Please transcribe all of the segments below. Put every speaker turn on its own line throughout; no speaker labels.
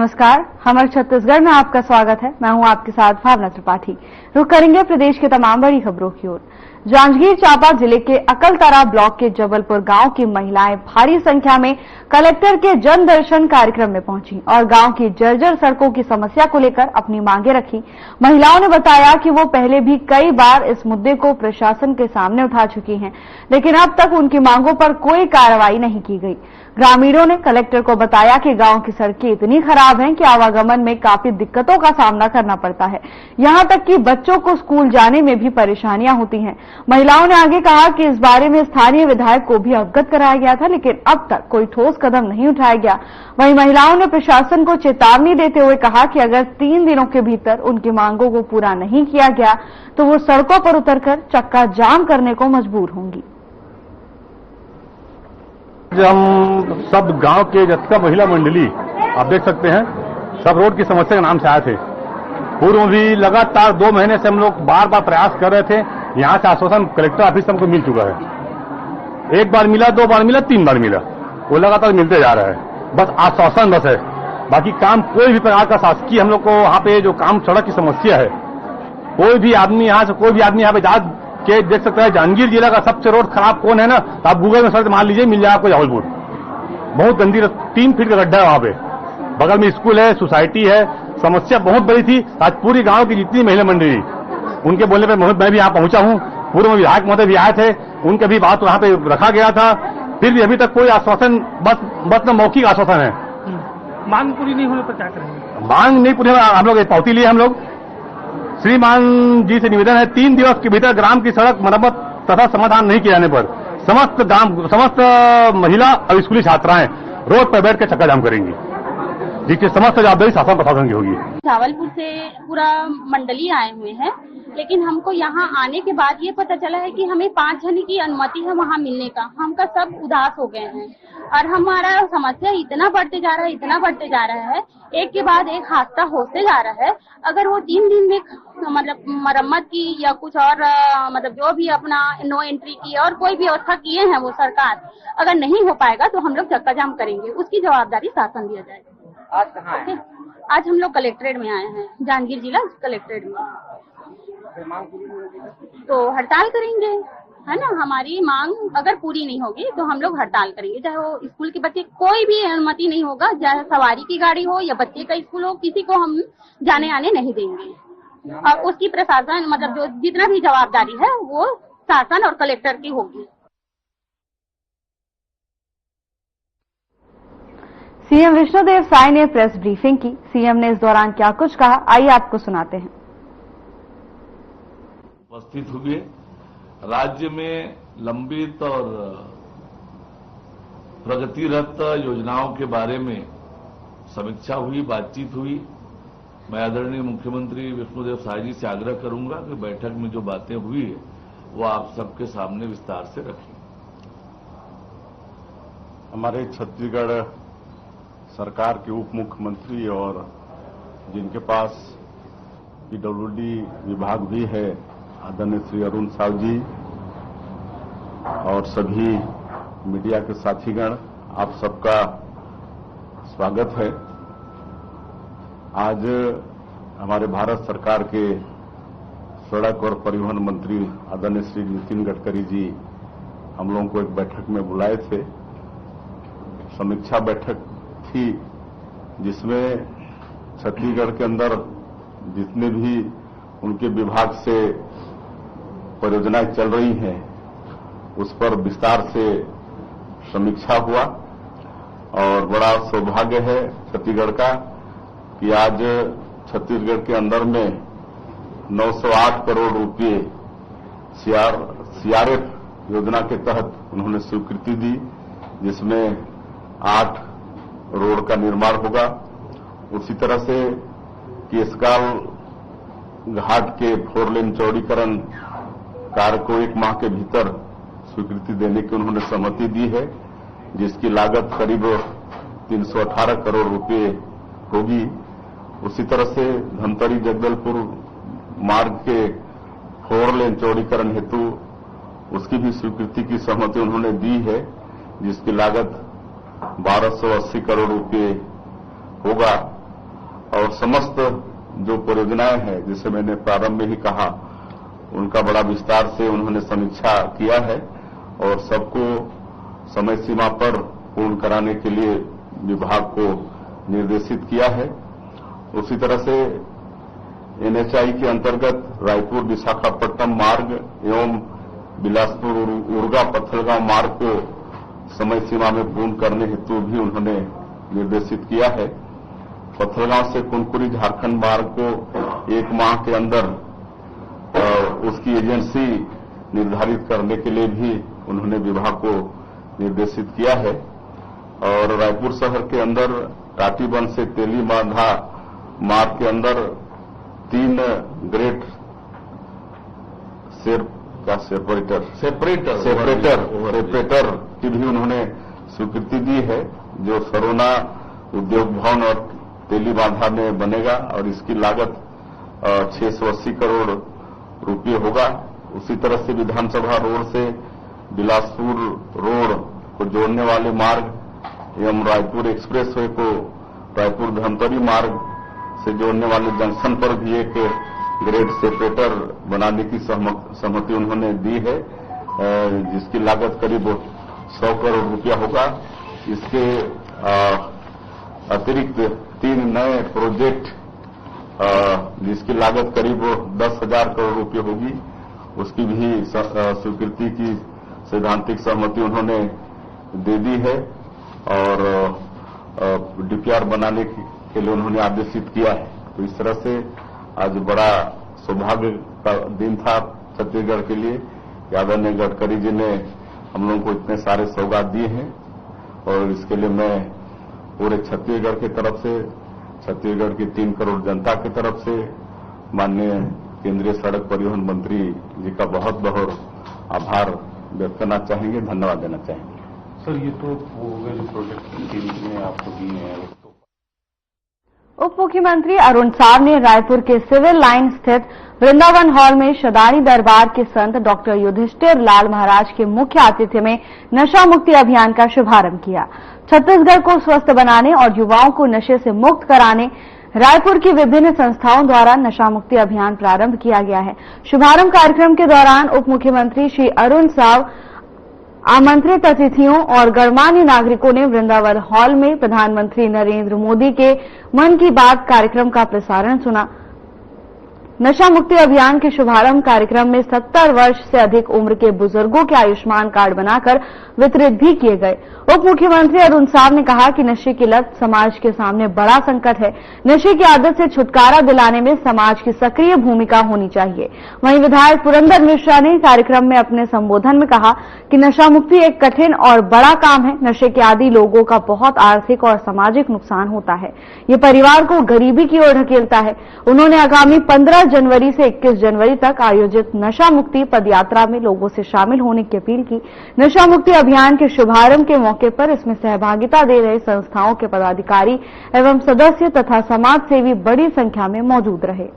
नमस्कार, हमर छत्तीसगढ़ में आपका स्वागत है। मैं हूं आपके साथ भावना त्रिपाठी। रुक करेंगे प्रदेश के तमाम बड़ी खबरों की ओर। जांजगीर चांपा जिले के अकलतरा ब्लॉक के जबलपुर गांव की महिलाएं भारी संख्या में कलेक्टर के जन दर्शन कार्यक्रम में पहुंची और गांव की जर्जर सड़कों की समस्या को लेकर अपनी मांगे रखी। महिलाओं ने बताया कि वो पहले भी कई बार इस मुद्दे को प्रशासन के सामने उठा चुकी हैं, लेकिन अब तक उनकी मांगों पर कोई कार्रवाई नहीं की गई। ग्रामीणों ने कलेक्टर को बताया कि गांव की सड़कें इतनी खराब हैं कि आवागमन में काफी दिक्कतों का सामना करना पड़ता है, यहां तक कि बच्चों को स्कूल जाने में भी परेशानियां होती हैं। महिलाओं ने आगे कहा कि इस बारे में स्थानीय विधायक को भी अवगत कराया गया था, लेकिन अब तक कोई ठोस कदम नहीं उठाया गया। वहीं महिलाओं ने प्रशासन को चेतावनी देते हुए कहा कि अगर 3 दिनों के भीतर उनकी मांगों को पूरा नहीं किया गया तो वो सड़कों पर उतरकर चक्का जाम करने को मजबूर होंगी।
हम सब गांव के जत्था महिला मंडली आप देख सकते हैं, सब रोड की समस्या के नाम से आए थे। पूर्व भी लगातार 2 महीने से हम लोग बार बार प्रयास कर रहे थे। यहां से आश्वासन कलेक्टर ऑफिस हमको मिल चुका है। 1 बार मिला, 2 बार मिला, 3 बार मिला, वो लगातार मिलते जा रहा है। बस आश्वासन बस है, बाकी काम कोई भी प्रकार का शासकीय हम लोग को वहां पे जो काम सड़क की समस्या है, कोई भी आदमी यहाँ से कोई भी आदमी यहाँ पे जा के देख सकता है। जांजगीर जिला का सबसे रोड खराब कौन है ना, तो आप गूगल में सर्च मार लीजिए, मिल जाएगा आपको जबलपुर। बहुत गंदी 3 फीट का गड्ढा है वहां पे, बगल में स्कूल है, सोसाइटी है, समस्या बहुत बड़ी थी। आज पूरी गांव की जितनी महिला मंडली, उनके बोलने पर मैं भी यहाँ पहुंचा हूं। पूर्व में विधायक महोदय भी आए थे, उनके भी बात वहां पे रखा गया था, फिर भी अभी तक कोई आश्वासन, बस मौखिक आश्वासन है।
मांग पूरी नहीं होने पर क्या करेंगे?
मांग नहीं पूरी, हम लोग पावती लिए, हम लोग श्रीमान जी से निवेदन है 3 दिवस के भीतर ग्राम की सड़क मरम्मत तथा समाधान नहीं किए जाने पर समस्त महिला और स्कूली छात्राएं रोड पर बैठ कर चक्का जाम करेंगी, जिसकी समस्त जवाबदारी शासन प्रशासन की होगी।
जावलपुर से पूरा मंडली आए हुए हैं, लेकिन हमको यहाँ आने के बाद ये पता चला है कि हमें 5 जन की अनुमति है वहाँ मिलने का। हमका सब उदास हो गए हैं और हमारा समस्या इतना बढ़ते जा रहा है, एक के बाद एक हादसा होते जा रहा है। अगर वो 3 दिन में मतलब मरम्मत की या कुछ और मतलब जो भी अपना नो एंट्री की और कोई भी व्यवस्था किए हैं वो सरकार, अगर नहीं हो पाएगा तो हम लोग चक्का जाम करेंगे, उसकी जवाबदारी शासन दिया जाएगा।
आज कहाँ है?
आज हम लोग कलेक्ट्रेट में आए हैं, जांजगीर जिला कलेक्ट्रेट में। तो हड़ताल करेंगे, है ना। हमारी मांग अगर पूरी नहीं होगी तो हम लोग हड़ताल करेंगे, चाहे वो स्कूल के बच्चे, कोई भी अनुमति नहीं होगा, चाहे सवारी की गाड़ी हो या बच्चे का स्कूल हो, किसी को हम जाने आने नहीं देंगे। और उसकी प्रशासन मतलब जो जितना भी जवाबदारी है वो शासन और कलेक्टर की होगी।
सीएम विष्णुदेव साय ने प्रेस ब्रीफिंग की। सीएम ने इस दौरान क्या कुछ कहा, आइए आपको सुनाते हैं।
उपस्थित हुए, राज्य में लंबित और प्रगतिरत योजनाओं के बारे में समीक्षा हुई, बातचीत हुई। मैं आदरणीय मुख्यमंत्री विष्णुदेव साय जी से आग्रह करूंगा कि बैठक में जो बातें हुई है वो आप सबके सामने विस्तार से रखें।
हमारे छत्तीसगढ़ सरकार के उप मुख्यमंत्री और जिनके पास पीडब्ल्यूडी विभाग भी है, आदरणीय श्री अरुण साव जी और सभी मीडिया के साथीगण, आप सबका स्वागत है। आज हमारे भारत सरकार के सड़क और परिवहन मंत्री आदरणीय श्री नितिन गडकरी जी हम लोगों को एक बैठक में बुलाए थे। समीक्षा बैठक थी जिसमें छत्तीसगढ़ के अंदर जितने भी उनके विभाग से परियोजनाएं चल रही हैं उस पर विस्तार से समीक्षा हुआ। और बड़ा सौभाग्य है छत्तीसगढ़ का कि आज छत्तीसगढ़ के अंदर में 908 करोड़ रुपए सीआरएफ योजना के तहत उन्होंने स्वीकृति दी, जिसमें 8 रोड का निर्माण होगा। उसी तरह से केसकाल घाट के 4 लेन चौड़ीकरण कार्य को 1 माह के भीतर स्वीकृति देने की उन्होंने सहमति दी है, जिसकी लागत करीब 318 करोड़ रुपए होगी। उसी तरह से धमतरी जगदलपुर मार्ग के 4 लेन चौड़ीकरण हेतु उसकी भी स्वीकृति की सहमति उन्होंने दी है, जिसकी लागत 1280 करोड़ रुपए होगा।
और समस्त जो परियोजनाएं हैं, जिसे मैंने प्रारंभ में ही कहा, उनका बड़ा विस्तार से उन्होंने समीक्षा किया है और सबको समय सीमा पर पूर्ण कराने के लिए विभाग को निर्देशित किया है। उसी तरह से एनएचआई के अंतर्गत रायपुर विशाखापट्टनम मार्ग एवं बिलासपुर उर्गा पत्थलगांव मार्ग को समय सीमा में पूर्ण करने हेतु भी उन्होंने निर्देशित किया है। पत्थलगांव से कुनकुरी झारखंड मार्ग को 1 माह के अंदर उसकी एजेंसी निर्धारित करने के लिए भी उन्होंने विभाग को निर्देशित किया है। और रायपुर शहर के अंदर टाटीबंध से तेली बांधा मार्ग के अंदर 3 ग्रेट सेपरेटर की भी उन्होंने स्वीकृति दी है, जो सरोना उद्योग भवन और तेली बांधा में बनेगा और इसकी लागत 680 करोड़ रुपये होगा। उसी तरह से विधानसभा रोड से बिलासपुर रोड को जोड़ने वाले मार्ग एवं रायपुर एक्सप्रेसवे को रायपुर धमतरी मार्ग से जोड़ने वाले जंक्शन पर भी एक ग्रेड सेपरेटर बनाने की सहमति उन्होंने दी है, जिसकी लागत करीब 100 करोड़ रुपया होगा। इसके अतिरिक्त 3 नए प्रोजेक्ट जिसकी लागत करीब 10,000 करोड़ रुपये होगी, उसकी भी स्वीकृति की सैद्धांतिक सहमति उन्होंने दे दी है और डीपीआर बनाने के लिए उन्होंने आदेशित किया है। तो इस तरह से आज बड़ा सौभाग्य का दिन था छत्तीसगढ़ के लिए कि आदरणीय गडकरी जी ने हम लोगों को इतने सारे सौगात दिए हैं और इसके लिए मैं पूरे छत्तीसगढ़ की तरफ से, छत्तीसगढ़ की 3 करोड़ जनता की तरफ से माननीय केंद्रीय सड़क परिवहन मंत्री जी का बहुत बहुत आभार व्यक्त करना चाहेंगे, धन्यवाद देना चाहेंगे।
सर, ये तो वो हो गए जो प्रोजेक्ट ने आपको दिए हैं।
उप मुख्यमंत्री अरुण साव ने रायपुर के सिविल लाइन स्थित वृंदावन हॉल में शदानी दरबार के संत डॉक्टर युधिष्ठिर लाल महाराज के मुख्य आतिथ्य में नशा मुक्ति अभियान का शुभारंभ किया। छत्तीसगढ़ को स्वस्थ बनाने और युवाओं को नशे से मुक्त कराने रायपुर की विभिन्न संस्थाओं द्वारा नशा मुक्ति अभियान प्रारंभ किया गया है। शुभारंभ कार्यक्रम के दौरान उप मुख्यमंत्री श्री अरुण साव, आमंत्रित अतिथियों और गणमान्य नागरिकों ने वृंदावन हॉल में प्रधानमंत्री नरेंद्र मोदी के मन की बात कार्यक्रम का प्रसारण सुना। नशा मुक्ति अभियान के शुभारंभ कार्यक्रम में 70 वर्ष से अधिक उम्र के बुजुर्गों के आयुष्मान कार्ड बनाकर वितरित भी किए गए। उप मुख्यमंत्री अरुण साव ने कहा कि नशे की लत समाज के सामने बड़ा संकट है। नशे की आदत से छुटकारा दिलाने में समाज की सक्रिय भूमिका होनी चाहिए। वहीं विधायक पुरंदर मिश्रा ने कार्यक्रम में अपने संबोधन में कहा कि नशा मुक्ति एक कठिन और बड़ा काम है। नशे के आदी लोगों का बहुत आर्थिक और सामाजिक नुकसान होता है। ये परिवार को गरीबी की ओर ढकेलता है। उन्होंने आगामी 15 जनवरी से 21 जनवरी तक आयोजित नशा मुक्ति पदयात्रा में लोगों से शामिल होने की अपील की। नशा मुक्ति अभियान के शुभारंभ के मौके पर इसमें सहभागिता दे रहे संस्थाओं के पदाधिकारी एवं सदस्य तथा समाज सेवी बड़ी संख्या में मौजूद रहे।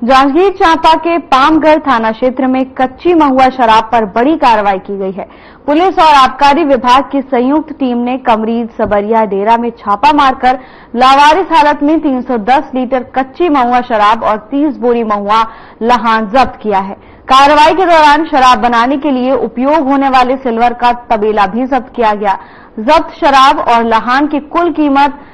जांजगीर चांपा के पामगढ़ थाना क्षेत्र में कच्ची महुआ शराब पर बड़ी कार्रवाई की गई है। पुलिस और आबकारी विभाग की संयुक्त टीम ने कमरीज सबरिया डेरा में छापा मारकर लावारिस हालत में 310 लीटर कच्ची महुआ शराब और 30 बोरी महुआ लहान जब्त किया है। कार्रवाई के दौरान शराब बनाने के लिए उपयोग होने वाले सिल्वर का तबेला भी जब्त किया गया। जब्त शराब और लहान की कुल कीमत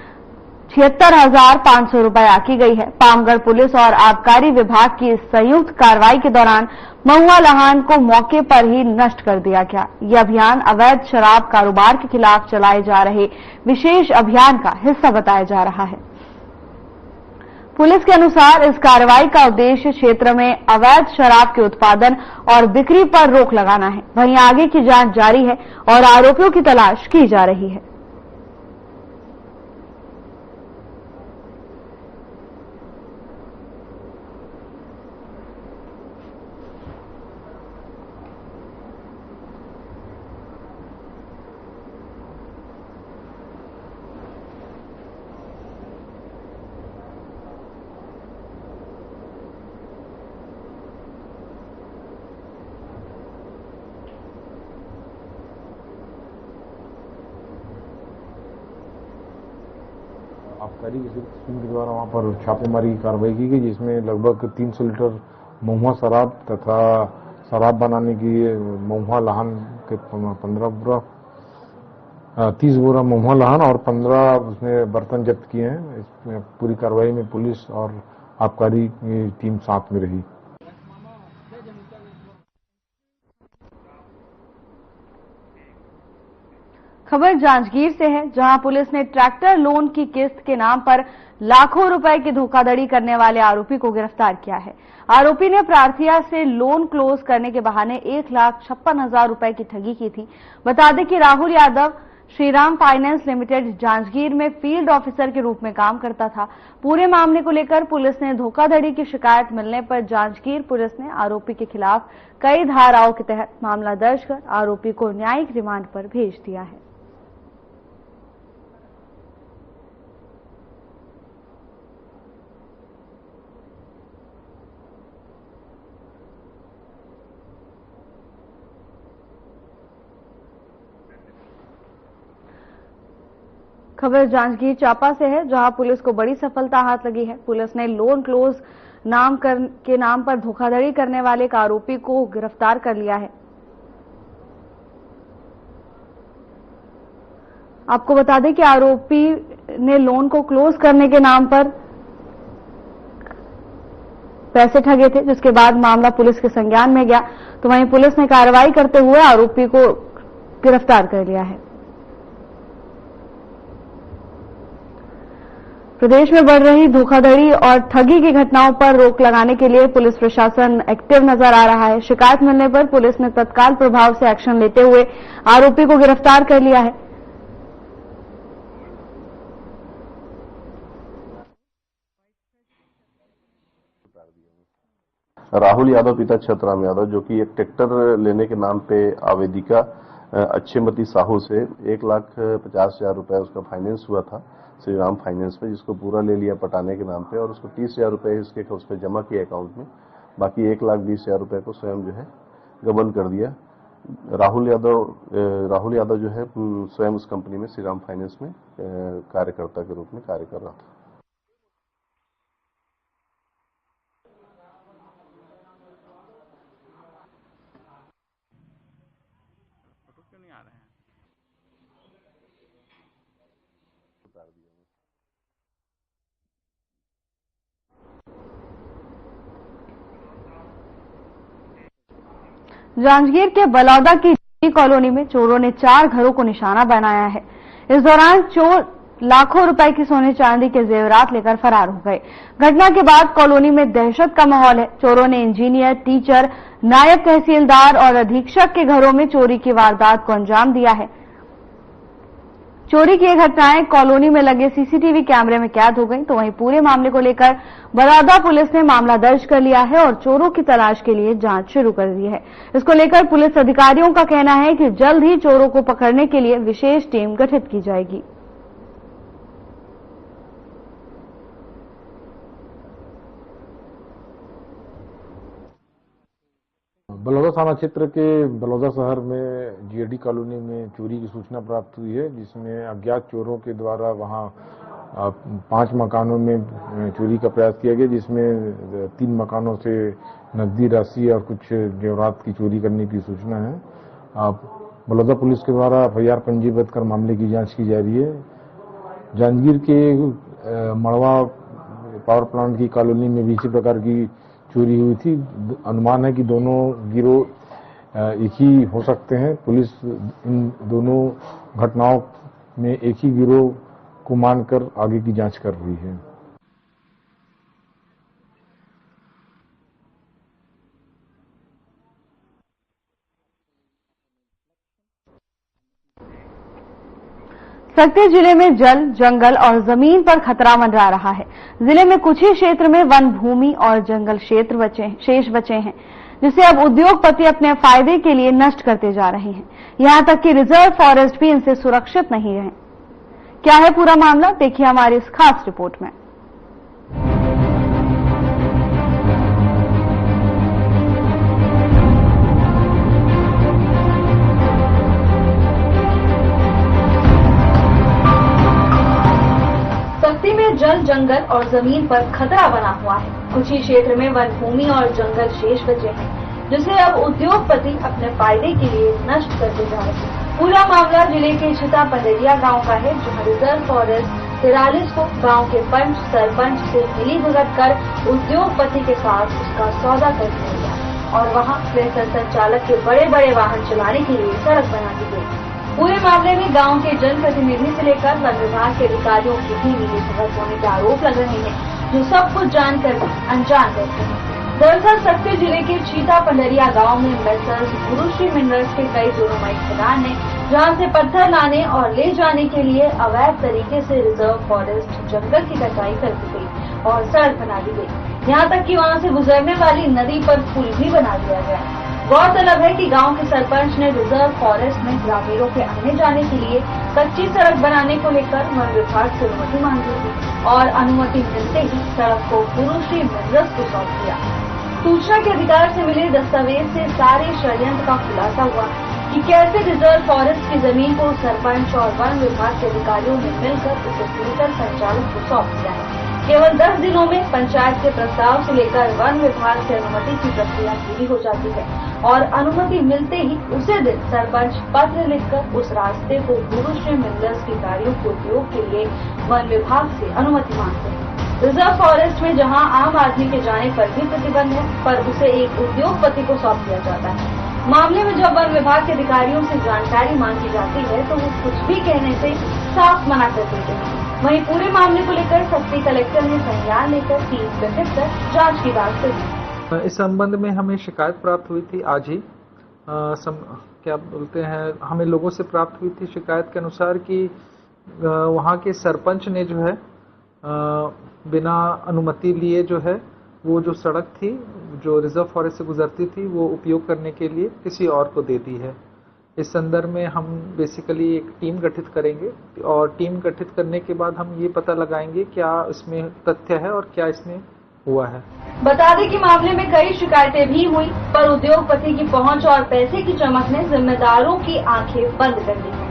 76,500 रुपए आकी गई है। पामगढ़ पुलिस और आबकारी विभाग की इस संयुक्त कार्रवाई के दौरान महुआ लहान को मौके पर ही नष्ट कर दिया गया। यह अभियान अवैध शराब कारोबार के खिलाफ चलाए जा रहे विशेष अभियान का हिस्सा बताया जा रहा है। पुलिस के अनुसार इस कार्रवाई का उद्देश्य क्षेत्र में अवैध शराब के उत्पादन और बिक्री पर रोक लगाना है। वहीं आगे की जांच जारी है और आरोपियों की तलाश की जा रही है।
आबकारी टीम के द्वारा वहां पर छापेमारी की कार्रवाई की गई, जिसमें लगभग 300 लीटर महुआ शराब तथा शराब बनाने की महुआ लाहन के 30 बोरा महुआ लाहन और 15 उसमें बर्तन जब्त किए हैं। इसमें पूरी कार्रवाई में पुलिस और आबकारी की टीम साथ में रही।
खबर जांजगीर से है, जहां पुलिस ने ट्रैक्टर लोन की किस्त के नाम पर लाखों रुपए की धोखाधड़ी करने वाले आरोपी को गिरफ्तार किया है। आरोपी ने प्रार्थिया से लोन क्लोज करने के बहाने 1,56,000 रुपए की ठगी की थी। बता दें कि राहुल यादव श्रीराम फाइनेंस लिमिटेड जांजगीर में फील्ड ऑफिसर के रूप में काम करता था। पूरे मामले को लेकर पुलिस ने धोखाधड़ी की शिकायत मिलने पर जांजगीर पुलिस ने आरोपी के खिलाफ कई धाराओं के तहत मामला दर्ज कर आरोपी को न्यायिक रिमांड पर भेज दिया है। खबर जांजगीर चांपा से है, जहां पुलिस को बड़ी सफलता हाथ लगी है। पुलिस ने लोन क्लोज के नाम पर धोखाधड़ी करने वाले एक आरोपी को गिरफ्तार कर लिया है। आपको बता दें कि आरोपी ने लोन को क्लोज करने के नाम पर पैसे ठगे थे, जिसके बाद मामला पुलिस के संज्ञान में गया, तो वहीं पुलिस ने कार्रवाई करते हुए आरोपी को गिरफ्तार कर लिया है। प्रदेश में बढ़ रही धोखाधड़ी और ठगी की घटनाओं पर रोक लगाने के लिए पुलिस प्रशासन एक्टिव नजर आ रहा है। शिकायत मिलने पर पुलिस ने तत्काल प्रभाव से एक्शन लेते हुए आरोपी को गिरफ्तार कर लिया है।
राहुल यादव पिता छतराम यादव, जो कि एक ट्रैक्टर लेने के नाम पे आवेदिका अच्छेमती साहू से 1,50,000 रुपए उसका फाइनेंस हुआ था श्रीराम फाइनेंस पे, जिसको पूरा ले लिया पटाने के नाम पे और उसको 30,000 रुपए इसके उस पर जमा किया अकाउंट में। बाकी 1,20,000 रुपए को स्वयं जो है गबन कर दिया। राहुल यादव जो है स्वयं उस कंपनी में श्रीराम फाइनेंस में कार्यकर्ता के रूप में कार्य कर रहा था।
जांजगीर के बलौदा की कॉलोनी में चोरों ने 4 घरों को निशाना बनाया है। इस दौरान चोर लाखों रुपए की सोने चांदी के जेवरात लेकर फरार हो गए। घटना के बाद कॉलोनी में दहशत का माहौल है। चोरों ने इंजीनियर, टीचर, नायब तहसीलदार और अधीक्षक के घरों में चोरी की वारदात को अंजाम दिया है। चोरी की ये घटनाएं कॉलोनी में लगे सीसीटीवी कैमरे में कैद हो गई, तो वहीं पूरे मामले को लेकर बलौदा पुलिस ने मामला दर्ज कर लिया है और चोरों की तलाश के लिए जांच शुरू कर दी है। इसको लेकर पुलिस अधिकारियों का कहना है कि जल्द ही चोरों को पकड़ने के लिए विशेष टीम गठित की जाएगी।
बलौदा थाना क्षेत्र के बलौदा शहर में जीएडी कॉलोनी में चोरी की सूचना प्राप्त हुई है, जिसमें अज्ञात चोरों के द्वारा वहां 5 मकानों में चोरी का प्रयास किया गया, जिसमें 3 मकानों से नकदी राशि और कुछ जेवरात की चोरी करने की सूचना है। बलौदा पुलिस के द्वारा एफआईआर पंजीबद्ध कर मामले की जांच की जा रही है। जांजगीर के मड़वा पावर प्लांट की कॉलोनी में भी इसी प्रकार की चोरी हुई थी। अनुमान है कि दोनों गिरोह एक ही हो सकते हैं। पुलिस इन दोनों घटनाओं में एक ही गिरोह को मानकर आगे की जांच कर रही है।
सकती जिले में जल, जंगल और जमीन पर खतरा मंडरा रहा है। जिले में कुछ ही क्षेत्र में वन भूमि और जंगल क्षेत्र शेष बचे हैं, जिसे अब उद्योगपति अपने फायदे के लिए नष्ट करते जा रहे हैं। यहां तक कि रिजर्व फॉरेस्ट भी इनसे सुरक्षित नहीं रहे। क्या है पूरा मामला, देखिए हमारी इस खास रिपोर्ट में। सकती में में जल, जंगल और जमीन पर खतरा बना हुआ है। कुछ ही क्षेत्र में वन भूमि और जंगल शेष बचे हैं, जिसे अब उद्योगपति अपने फायदे के लिए नष्ट करते जा रहे हैं। पूरा मामला जिले के छिता पंडरिया गांव का है, जहां रिजर्व फॉरेस्ट 43 को गांव के पंच सरपंच से मिली भगत कर उद्योगपति के साथ उसका सौदा कर दिया गया और वहां क्रेशर संचालक के बड़े बड़े वाहन चलाने के लिए सड़क बना दी गई। पूरे मामले में गांव के जनप्रतिनिधि से लेकर वन विभाग के अधिकारियों की भी मिली भगत होने के आरोप लग रहे हैं, जो सब कुछ जानकर अनजान रहते हैं। दरअसल सक्ती जिले के छीता पंडरिया गांव में मेसर्स गुरुश्री मिनरल्स के कई जोरोमाइट खदान है, जहां से पत्थर लाने और ले जाने के लिए अवैध तरीके से रिजर्व फॉरेस्ट जंगल की कटाई कर दी गई और सड़क बना दी गई। यहाँ तक कि वहाँ से गुजरने वाली नदी पर पुल भी बना दिया गया। गौरतलब है कि गांव के सरपंच ने रिजर्व फॉरेस्ट में ग्रामीणों के आने जाने के लिए कच्ची सड़क बनाने को लेकर वन विभाग से अनुमति मांगी थी और अनुमति मिलते ही सड़क को गुरुश्री मिनरल्स को सौंप दिया। सूचना के अधिकार से मिले दस्तावेज से सारे षड्यंत्र का खुलासा हुआ कि कैसे रिजर्व फॉरेस्ट की जमीन को सरपंच और वन विभाग के अधिकारियों ने मिलकर उसे क्रेशर संचालक को सौंप दिया है। केवल 10 दिनों में पंचायत के प्रस्ताव से लेकर वन विभाग से अनुमति की प्रक्रिया पूरी हो जाती है और अनुमति मिलते ही उसी दिन सरपंच पत्र लिखकर उस रास्ते को गुरुश्री मिनरल्स के कार्यों के उपयोग के लिए वन विभाग से अनुमति मांगते हैं। रिजर्व फॉरेस्ट में जहां आम आदमी के जाने पर भी प्रतिबंध है, पर उसे एक उद्योगपति को सौंप दिया जाता है। मामले में जब वन विभाग के अधिकारियों से जानकारी मांगी जाती है तो वो कुछ भी कहने से साफ मना कर देते हैं। वहीं पूरे मामले को लेकर सक्ती कलेक्टर ने संज्ञान लेकर टीम गठित कर जांच की बात कही।
इस संबंध में हमें शिकायत प्राप्त हुई थी आज ही। क्या बोलते हैं, हमें लोगों से प्राप्त हुई थी शिकायत के अनुसार कि वहाँ के सरपंच ने जो है बिना अनुमति लिए जो है वो जो सड़क थी जो रिजर्व फॉरेस्ट से गुजरती थी वो उपयोग करने के लिए किसी और को दे दी है। इस संदर्भ में हम बेसिकली एक टीम गठित करेंगे और टीम गठित करने के बाद हम ये पता लगाएंगे क्या इसमें तथ्य है और क्या इसमें हुआ है।
बता दें कि मामले में कई शिकायतें भी हुई, पर उद्योगपति की पहुंच और पैसे की चमक ने जिम्मेदारों की आंखें बंद कर दी हैं।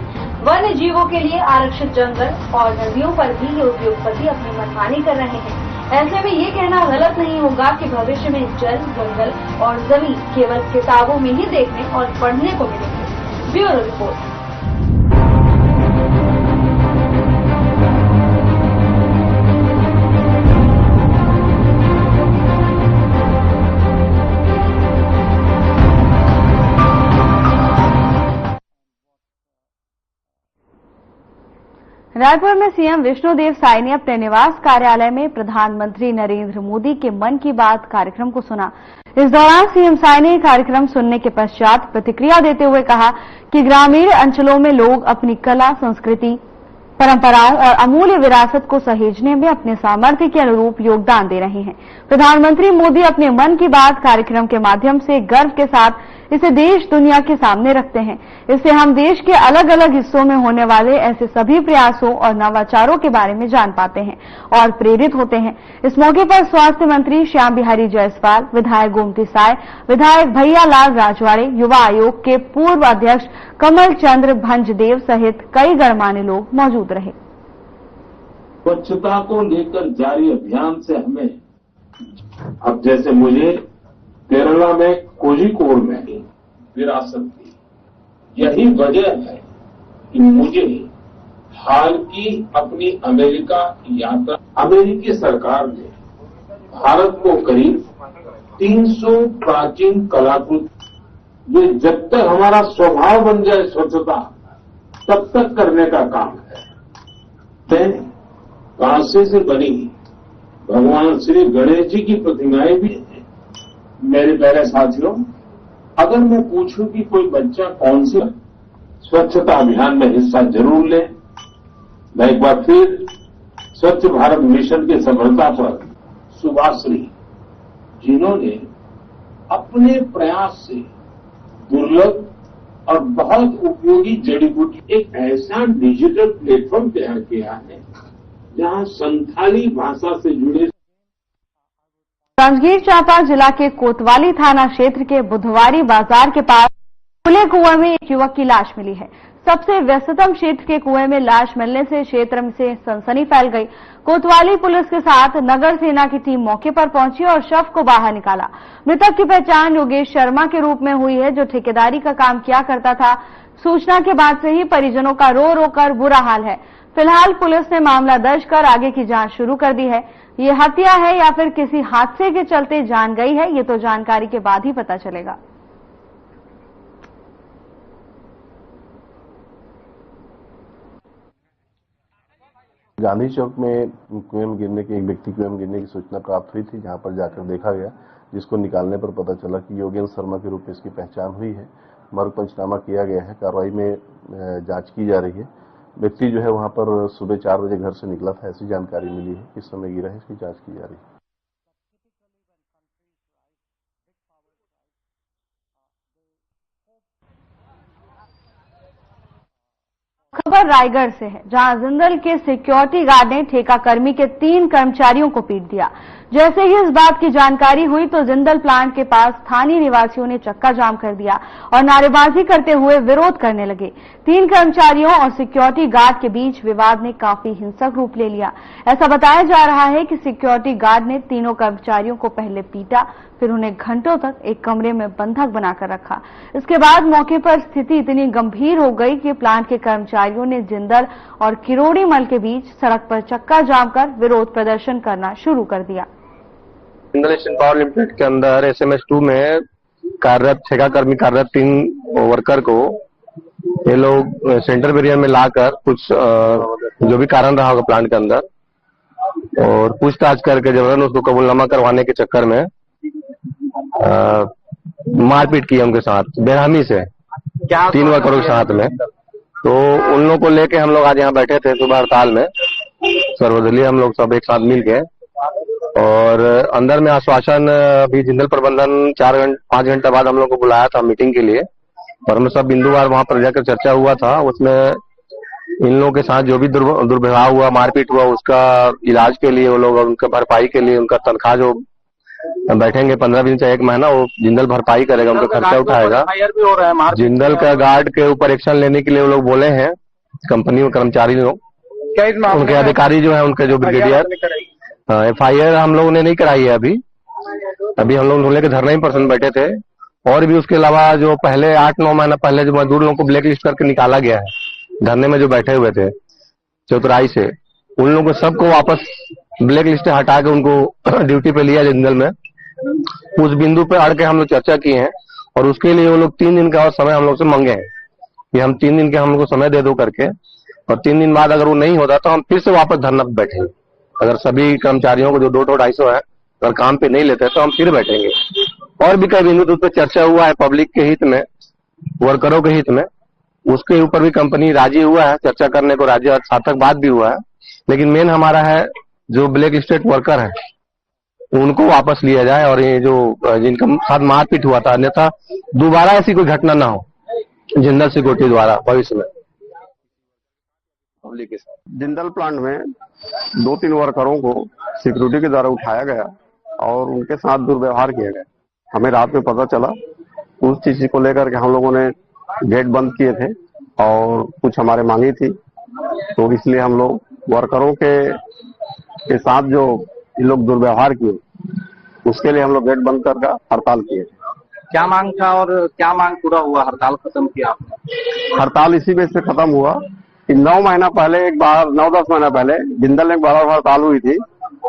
वन्य जीवों के लिए आरक्षित जंगल और नदियों पर भी ये उद्योगपति अपनी मनमानी कर रहे हैं। ऐसे में ये कहना गलत नहीं होगा कि भविष्य में जल, जंगल और जमीन केवल किताबों में ही देखने और पढ़ने को मिलेंगे। Bureau report.
रायपुर में सीएम विष्णुदेव साय ने अपने निवास कार्यालय में प्रधानमंत्री नरेंद्र मोदी के मन की बात कार्यक्रम को सुना। इस दौरान सीएम साय ने कार्यक्रम सुनने के पश्चात प्रतिक्रिया देते हुए कहा कि ग्रामीण अंचलों में लोग अपनी कला, संस्कृति, परंपराओं और अमूल्य विरासत को सहेजने में अपने सामर्थ्य के अनुरूप योगदान दे रहे हैं। प्रधानमंत्री मोदी अपने मन की बात कार्यक्रम के माध्यम से गर्व के साथ इसे देश दुनिया के सामने रखते हैं। इससे हम देश के अलग अलग हिस्सों में होने वाले ऐसे सभी प्रयासों और नवाचारों के बारे में जान पाते हैं और प्रेरित होते हैं। इस मौके पर स्वास्थ्य मंत्री श्याम बिहारी जायसवाल, विधायक गोमती साय, विधायक भैयालाल राजवाड़े, युवा आयोग के पूर्व अध्यक्ष कमल चंद्र भंजदेव सहित कई गणमान्य लोग मौजूद रहे।
स्वच्छता को लेकर जारी अभियान से हमें अब जैसे मुझे केरला में कोझिकोड में विरासत थी, यही वजह है कि मुझे हाल की अपनी अमेरिका यात्रा, अमेरिकी सरकार ने भारत को करीब 300 प्राचीन कलाकृति, ये जब तक हमारा स्वभाव बन जाए स्वच्छता तब तक करने का काम है। कांसे से बनी भगवान श्री गणेश जी की प्रतिमाएं भी हैं। मेरे प्यारे साथियों, अगर मैं पूछूं कि कोई बच्चा कौन सी स्वच्छता अभियान में हिस्सा जरूर ले, मैं एक बार फिर स्वच्छ भारत मिशन की सफलता पर सुभाश्री, जिन्होंने अपने प्रयास से दुर्लभ और बहुत उपयोगी जड़ी बूटी एक ऐसा डिजिटल प्लेटफॉर्म तैयार किया है जहां संथाली भाषा से जुड़े।
जांजगीर चांपा जिला के कोतवाली थाना क्षेत्र के बुधवारी बाजार के पास खुले कुएं में एक युवक की लाश मिली है।
सबसे व्यस्ततम क्षेत्र के कुएं में लाश मिलने से क्षेत्र में से सनसनी फैल गई। कोतवाली पुलिस के साथ नगर सेना की टीम मौके पर पहुंची और शव को बाहर निकाला। मृतक की पहचान योगेश शर्मा के रूप में हुई है, जो ठेकेदारी का काम किया करता था। सूचना के बाद से ही परिजनों का रो रो कर बुरा हाल है। फिलहाल पुलिस ने मामला दर्ज कर आगे की जांच शुरू कर दी है। ये हत्या है या फिर किसी हादसे के चलते जान गई है, ये तो जानकारी के बाद ही पता चलेगा।
गांधी चौक में कुएं में गिरने की एक व्यक्ति कुएं में गिरने की सूचना प्राप्त हुई थी, जहां पर जाकर देखा गया, जिसको निकालने पर पता चला कि योगेंद्र शर्मा के रूप में इसकी पहचान हुई है। मर्ग पंचनामा किया गया है, कार्रवाई में जांच की जा रही है। व्यक्ति जो है वहां पर सुबह 4 बजे घर से निकला था, ऐसी जानकारी मिली है। किस समय गिरा है इसकी जांच की जा रही है।
खबर रायगढ़ से है, जहां जिंदल के सिक्योरिटी गार्ड ने ठेका कर्मी के 3 कर्मचारियों को पीट दिया। जैसे ही इस बात की जानकारी हुई तो जिंदल प्लांट के पास स्थानीय निवासियों ने चक्का जाम कर दिया और नारेबाजी करते हुए विरोध करने लगे। 3 कर्मचारियों और सिक्योरिटी गार्ड के बीच विवाद ने काफी हिंसक रूप ले लिया। ऐसा बताया जा रहा है कि सिक्योरिटी गार्ड ने तीनों कर्मचारियों को पहले पीटा, फिर उन्हें घंटों तक एक कमरे में बंधक बनाकर रखा। इसके बाद मौके पर स्थिति इतनी गंभीर हो गई कि प्लांट के कर्मचारियों ने जिंदल और किरोड़ी मल के बीच सड़क पर चक्का जाम कर विरोध प्रदर्शन करना शुरू कर दिया।
जिंदल स्टील पावर लिमिटेड के अंदर SMS2 में कार्यरत ठेका कर्मी कार्यरत 3 वर्कर को ये लोग सेंटर एरिया में लाकर कुछ जो भी कारण रहा होगा प्लांट के अंदर और पूछताछ करके जबरन उसको कबूलनामा करवाने के चक्कर में मारपीट की उनके साथ बेरहमी से 3 वर्करों के साथ में। तो उन लोगों को लेके हम लोग आज यहाँ बैठे थे सुबह हड़ताल में, सर्वदलीय हम लोग सब एक साथ मिल के, और अंदर में आश्वासन अभी जिंदल प्रबंधन 5 घंटे बाद हम लोग को बुलाया था मीटिंग के लिए और हम सब बिंदुवार वहां पर जाकर चर्चा हुआ था। उसमें इन लोगों के साथ जो भी दुर्व्यवहार हुआ, मारपीट हुआ, उसका इलाज के लिए वो लोग और उनका भरपाई के लिए उनका तनख्वाह जो बैठेंगे 15 दिन से 1 महीना वो जिंदल भरपाई करेगा, उनका खर्चा उठाएगा। जिंदल का गार्ड के ऊपर एक्शन लेने के लिए वो लोग बोले हैं कंपनी में कर्मचारी लोग, उनके अधिकारी जो है उनके जो ब्रिगेडियर। FIR हम लोगों ने नहीं कराई है अभी हम लोग लेकर धरना ही पर्सन बैठे थे। और भी उसके अलावा जो पहले 8-9 महीना पहले जो मजदूर लोगों को ब्लैक लिस्ट करके निकाला गया है धरने में जो बैठे हुए थे चौतराई से, उन लोगों को सबको वापस ब्लैक लिस्ट हटा के उनको ड्यूटी पे लिया जिंदल में। उस बिंदु पे अड़ के हम लोग चर्चा किए हैं और उसके लिए वो लोग 3 दिन का और समय हम लोग से मांगे हैं कि हम 3 दिन के हम लोग को समय दे दो करके, और 3 दिन बाद अगर वो नहीं होता तो हम फिर से वापस धरना पे बैठेंगे। अगर सभी कर्मचारियों को जो 200-250 है अगर काम पे नहीं लेते तो हम फिर बैठेंगे। और भी कई बिंदु पे चर्चा हुआ है पब्लिक के हित में, वर्करों के हित में, उसके ऊपर भी कंपनी राजी हुआ है चर्चा करने को, राज्य सार्थक बात भी हुआ है। लेकिन मेन हमारा है जो ब्लैक लिस्टेड वर्कर है उनको वापस लिया जाए और ये जो जिनका साथ मारपीट हुआ था, अन्यथा दोबारा ऐसी कोई घटना ना हो जिंदल सिक्योरिटी द्वारा भविष्य में।
जिंदल प्लांट में 2-3 वर्करों को सिक्योरिटी के द्वारा उठाया गया और उनके साथ दुर्व्यवहार किया गया। हमें रात में पता चला, उस चीज को लेकर के हम लोगों ने गेट बंद किए थे और कुछ हमारे मांगी थी, तो इसलिए हम लोग वर्करों के साथ जो ये लोग दुर्व्यवहार किए उसके लिए हम लोग गेट बंद करके हड़ताल किए।
क्या मांग था और क्या मांग पूरा हुआ, हड़ताल खत्म किया आपने?
हड़ताल इसी बेस पे खत्म हुआ कि 9 महीना पहले एक बार 9-10 महीना पहले जिंदल में एक बड़ा हड़ताल हुई थी,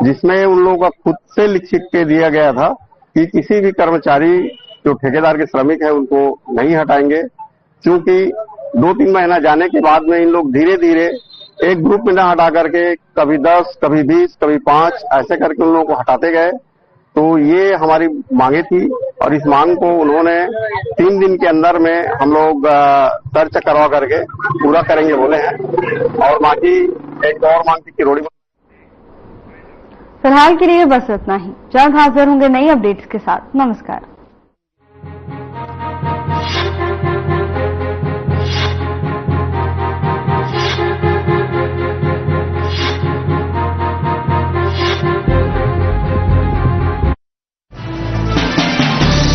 जिसमें उन लोगों का खुद से लिख के दिया गया था कि किसी भी कर्मचारी जो ठेकेदार के श्रमिक है उनको नहीं हटाएंगे, क्योंकि 2-3 महीना जाने के बाद में इन लोग धीरे धीरे एक ग्रुप में ना हटा करके कभी 10, कभी 20, कभी 5 ऐसे करके उन लोगों को हटाते गए। तो ये हमारी मांगे थी और इस मांग को उन्होंने 3 दिन के अंदर में हम लोग चर्चा करवा करके पूरा करेंगे बोले हैं। और बाकी एक और मांग थी किरोड़ी।
फिलहाल के लिए बस इतना ही। जल्द हाजिर होंगे नई अपडेट्स के साथ। नमस्कार।